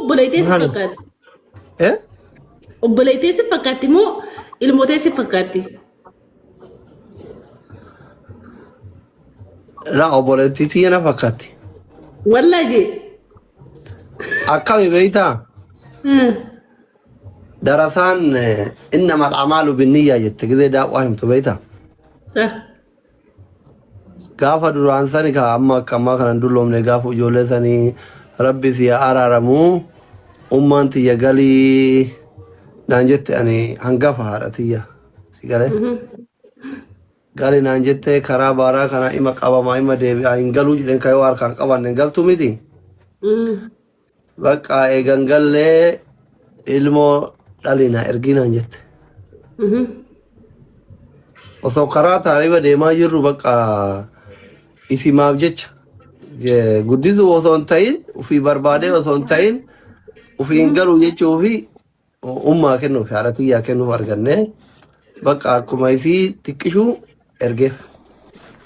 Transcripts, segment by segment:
obboleettii si fakkaatti. Obboleettii si fakkaatti moo ilmootee si fakkaatti? La obboleettii tiyya na fakkaatti. Wallaahi. Akkami beektaa? Darasaan innama al'amaalu binniyyaa jette gidee daawwaa himtu beektaa? Gaafa duraan sani ka amma akkamaa kanan dulloomne gaafa ijoollee sanii rabbi si araaramuu ummaan tiyya galii naan jette ani hangafa haadha tiyya si galee galii naan jette karaa baaraa kana ima qabamaa ima deebi'aa hin galuu jedheen kayoo harkaan qabanne galtu miti bakka eegan gallee ilmoo dhalina ergii naan jette osoo karaa taariba deemaa jirru bakka isimaaf jecha guddisu osoo hin ta'in ufii barbaadee osoo hin ta'in ufii hin galuu jechuu fi ummaa kennuuf haadha tiyyaa kennuuf arganne bakka akkuma isii xiqqishuu ergeef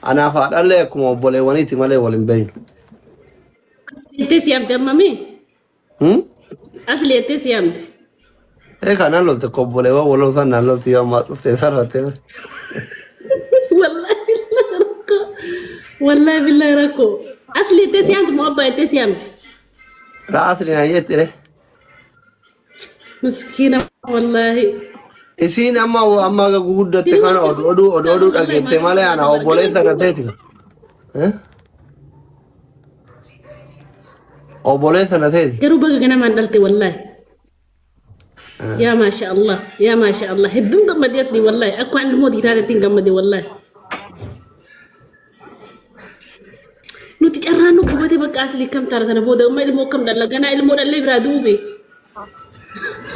anaaf haadhallee akkuma obboleewwaniiti malee wal hin beeynu. Asleettee si yaamte ammami? Asleettee si yaamte? Kanaan lolte obboleewwan waloo san naan lolti yoo ammaa dhuftee sarrattee. والله بالله ركو أصلي تسيامت مو أبا تسيامت لا أصلي نايت إيه مسكينة والله إسين أما قد تكان أدو أجد تمالي أنا أو بوليس أنا تيتك أو بوليس أنا تيتك جرو بقى أنا ما ندلت والله يا ما شاء الله يا ما شاء الله هدوم قمدي أصلي والله أكو عن المودي تاني تين قمدي والله nuti carraanu qabate bakka asli kam taratana booda umma ilmoo kam dallagana ilmoo dalle bira duufe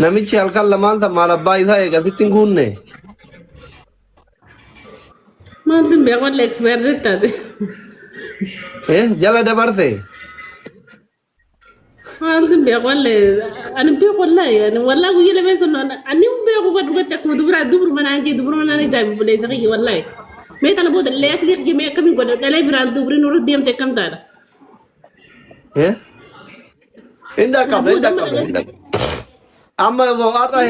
namichi halkan lamaan ta maal abbaa isaa eegasitti hin guunne maaltin beeku walla expert taate jala dabarse maaltin beeku walla ani beeku wallahi ani wallahi guyya lama sunna ani beeku ba dugatti akkuma dubur manaan jaabi bulee saxi wallahi मैं तने बहुत ले ऐसे कि मैं कभी को डले बिरान दूबरी नूर दियम ते कम तारा इंदा कब amma zo arra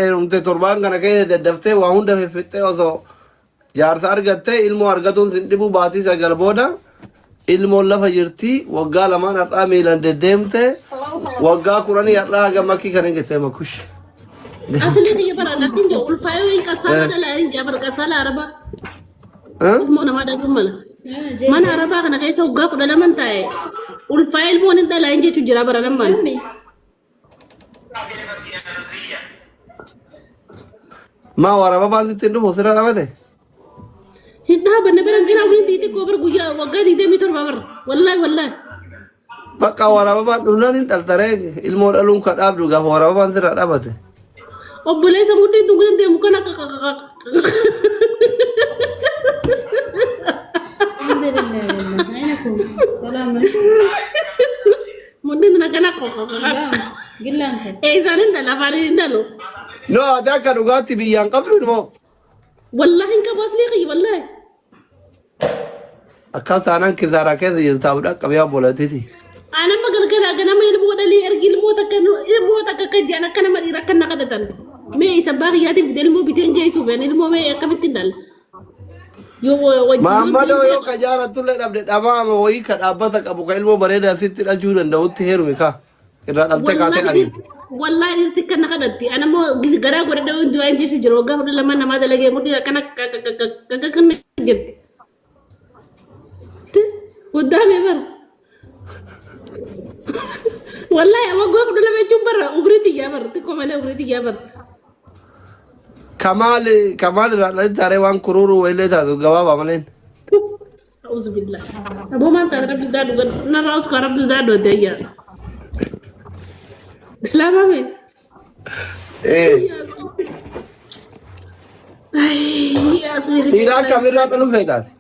herumte torban kana kee daddafte waa hunda feffitte osoo jaarsa argatte ilmoo argatuun sin dhibu baatii sagal booda ilmoon lafa jirti waggaa lamaan har'aa miilan deddeemte waggaa kuranii har'aa haga makkii kan hin gettee makush asli hiya bara lakin jo ulfayo in kasala dala in jabar kasala araba mo na mada dumala mana araba kana kai sau gafu dala man tae ulfayo mo nin dala in je tujira bara nan man ma waraba ban tindu bosira rabate hidda banne beran gina wini diti ko bar guja wagga dite mi tor babar wallahi bakka waraba ban dunan daltare ilmo dalun ka dabdu gafu waraba ban tira dabate obboleessa mudhii dhuguun deemu kana mudhii na kana isaanin dhala afaan hin dhalu no ada akka dhugaatti biyyaan qabdu moo wallahi hin qabu asli qiyyi wallahi akka taanaan kisaara keessa jirta abudha qabee obboleettiiti ana magalgala ganama ilmoo dhalii ergi ilmoo takka kan jaan akka nama dhiira akka naqadatan mee isa baaqiyyaatiif ilmoo biteen jeesuuf ilmoo mee akkamitti dhala Maammadoo yoo ka jaaratullee dhabde dhamaama wayii ka dhaabbata qabu ka ilmoo bareedaa sitti dhachuu danda'utti heerumi ka irraa dhaltee kaatee ariiti. Wallahi irratti kan nakadatti ana moo garaa godhadha wanti waan jechuun jira waggaa fudhan lama namaa dalagee mudhii akkana kan jirti. Guddaame bara. Wallahi waggaa fudhan lama jechuun bara umriitti yaa bara xiqqoo malee umriitti yaa bara. Kamal irraa taaree waan kururu wayillee taatu gabaabaa maleen. Auzu billah. Aboo maal taate rabbis daadhu narraa uska rabbis daadhu adda ayyaa. Islaama mee? Dhiiraa kamirraa dhaluu feetaati?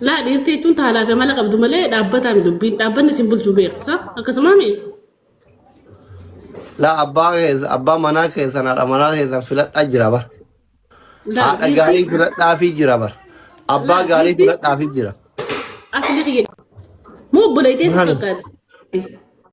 Laa dhiirtee jechuun taalaa fi mala qabdu malee dhaabbataan dubbiin dhaabbanni isin bulchuu beekumsa akkasumaa mee? La abbaa manaa keessan haadha manaa keessan filadhaa jira bar. Haadha gaarii filadhaa fi jira bar. Abbaa gaarii filadhaa fi jira. Asli Moo obboleettii si Maali? fakkaatti?